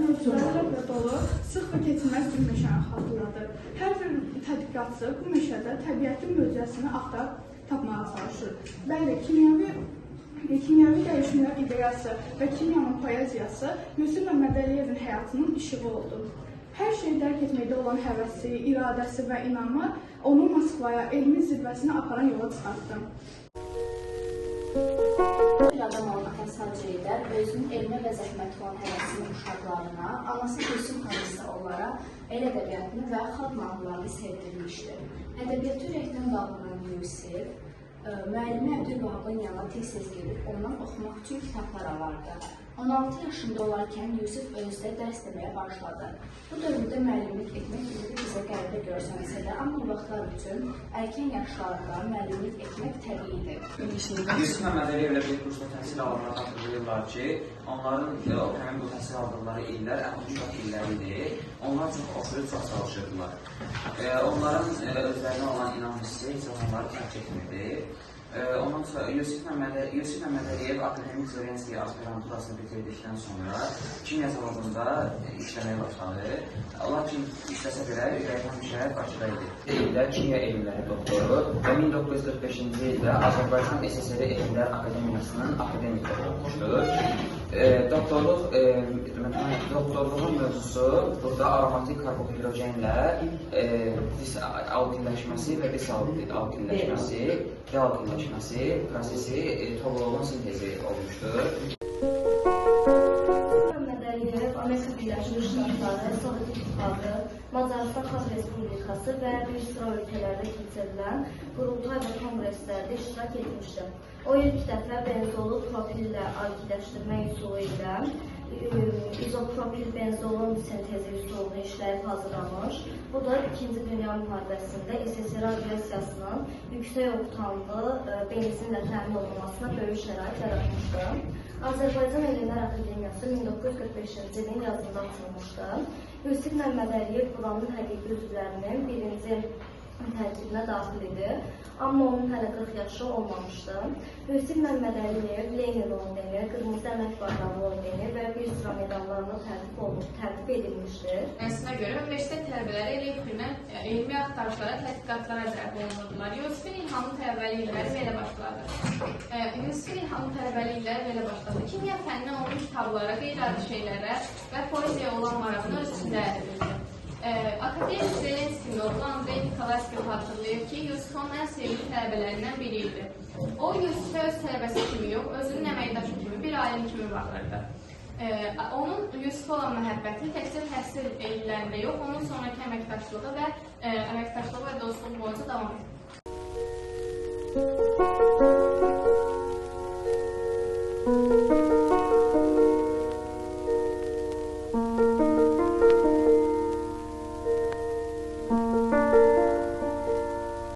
Mövzularla dolu, sıx və keçilməz bir meşəni xatırladır. Hər bir tədqiqatçı bu meşədə təbiətin möcüzəsini axtarıb tapmağa çalışır. Bəli, kimyəvi dəyişimlər ideyası və kimyanın poeziyası Yusif Məmmədəliyevin həyatının işığı oldu. Hər şeyi dərk etməkdə olan həvəsi, iradəsi və inamı onu Moskvaya, elmin zirvəsinə aparan yola çıxartdı. Bir adam olan Atan Sacilər özünün elmə və zəhməti olan həvəsini uşaqlarına, anası Gülsüm xanım isə onlara el ədəbiyyatını və xalq mahnılarını sevdirmişdir. Ədəbiyyatı ürəkdən qavranan Yusif, müəllimi Əbdülvahabın yanına tez-tez gedib ondan oxumaq üçün kitablar alardı. 16 yaşında olarkən Yusif özdə dərs deməyə başladı. Bu dövrdə müəllimlik etmək indi bizə qəribə görsənsə də, amma o vaxtlar üçün erkən yaşlarda müəllimlik etmək təbiidir. Yusif Məmmədəliyevlə bir kursda təhsil alanlar xatırlayırlar ki, onların həmin bu təhsil aldıqları illər 60 illəri idi. Onlar çox oxuyub, çox çalışırdılar. Onların özlərinə olan inam hissi heç onları tərk etmirdi. Ondan sonra Yusif Məmmədəliyev akademik Zorenskiy aspiranturasını bitirdikdən sonra kimya zavodunda işləməyə başladı. Lakin işləsə belə ürəyi həmişə Bakıda idi. İldə kimya elmləri doktoru və 1945-ci ildə Azərbaycan SSR Elmlər Akademiyasının akademikləri olmuşdur. Doktorluğun mövzusu burada aromatik karbohidrogenlə alkilləşməsi və desalkilləşməsi, dealkilləşməsi prosesi topluğun sintezi olmuşdur. Məmmədəliyev Amerika Birləşmiş Ştatları, Sovet İttifaqı, Macarıstan Xalq Respublikası və bir sıra ölkələrdə keçirilən qurultay və konqreslərdə iştirak etmişdir. O ilk dəfə benzolu propillə alkilləşdirmək üsulu ilə izopropil benzolun sintezi üsulunu işləyib hazırlamış. Bu da 2-ci Dünya Müharibəsində SSR aviasiyasının yüksək oktanlı benzinlə təmin olunmasına böyük şərait yaratmışdır. Azərbaycan Elmlər Akademiyası 1945-ci ilin yazında açılmışdır. Yusif Məmmədəliyev buranın həqiqi üzvlərinin birinci tərkibinə daxil idi, amma onun hələ 40 yaşı olmamışdı. Yusif Məmmədəliyev Lenin ordeni, Qırmızı Əmək Bayrağı ordeni və bir sıra medallarına tərtib edilmişdir. Mənsinə görə universitet tələbələri elmi axtarışlara, tədqiqatlara cəlb olunurdular. Yusifin ilhamlı tələbəlikləri belə başladı. Kimya fənninə onun kitablara, qeyri-adi şeylərə və poeziyaya olan marağını öz içində ədirdi. Akademik Zelenskinin oğlu Andrey Nikolayski hatırlayır ki, Yusif onun ən sevgili tələbələrindən biri idi. O, Yusifə öz tələbəsi kimi yox, özünün əməkdaşı kimi, bir alim kimi baxırdı. Onun Yusifə olan məhəbbəti təkcə təhsil illərində yox, onun sonraki əməkdaşlığı və dostluq boyunca davam edir.